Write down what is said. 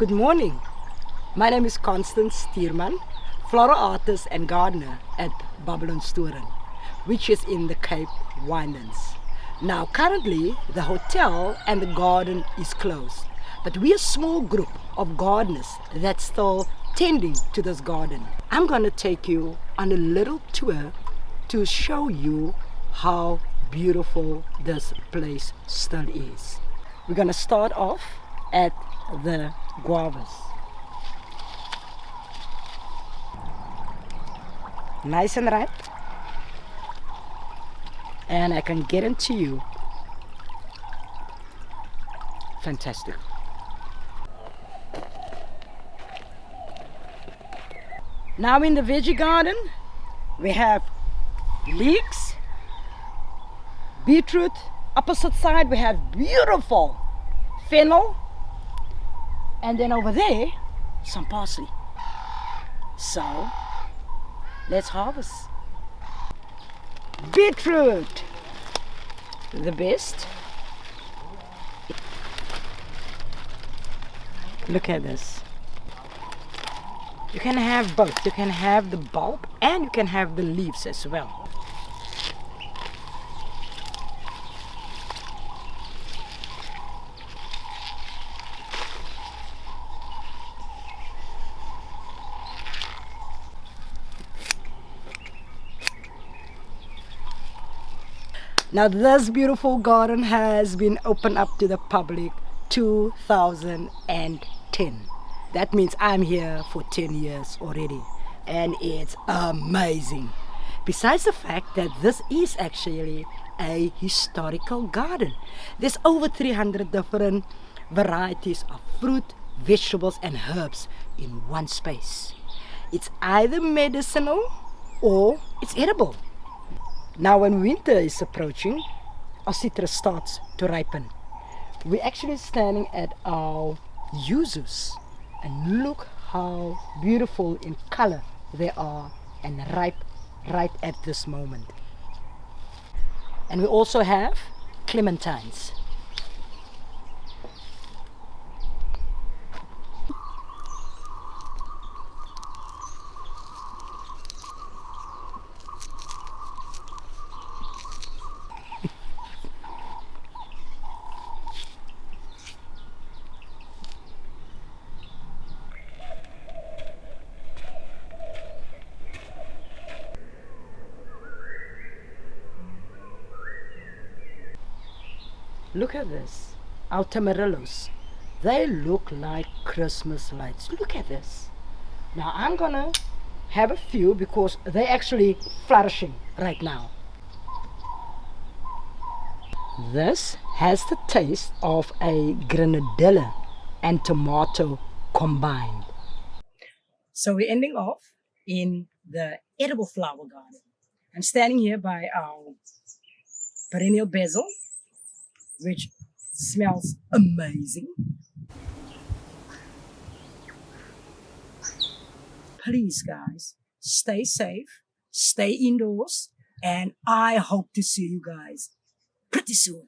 Good morning. My name is Constance, floral artist and gardener at Babylonstoren, which is in the Cape Winelands. Now currently the hotel and the garden is closed, but we're a small group of gardeners that's still tending to this garden. I'm going to take you on a little tour to show you how beautiful this place still is. We're going to start off at the guavas. Nice and ripe, and I can guarantee you, fantastic. Now in the veggie garden we have leeks, beetroot. Opposite side we have beautiful fennel, and then over there some parsley. So let's harvest. Beetroot, the best. Look at this. You can have both. You can have the bulb and you can have the leaves as well. Now this beautiful garden has been opened up to the public 2010. That means I'm here for 10 years already, and it's amazing. Besides the fact that this is actually a historical garden. There's over 300 different varieties of fruit, vegetables and herbs in one space. It's either medicinal or it's edible. Now when winter is approaching, our citrus starts to ripen. We're actually standing at our yuzus, and look how beautiful in color they are and ripe right at this moment. And we also have clementines. Look at this, our tamarillos. They look like Christmas lights. Look at this. Now I'm gonna have a few because they're actually flourishing right now. This has the taste of a grenadilla and tomato combined. So we're ending off in the edible flower garden. I'm standing here by our perennial basil, which smells amazing. Please guys, stay safe, stay indoors, and I hope to see you guys pretty soon.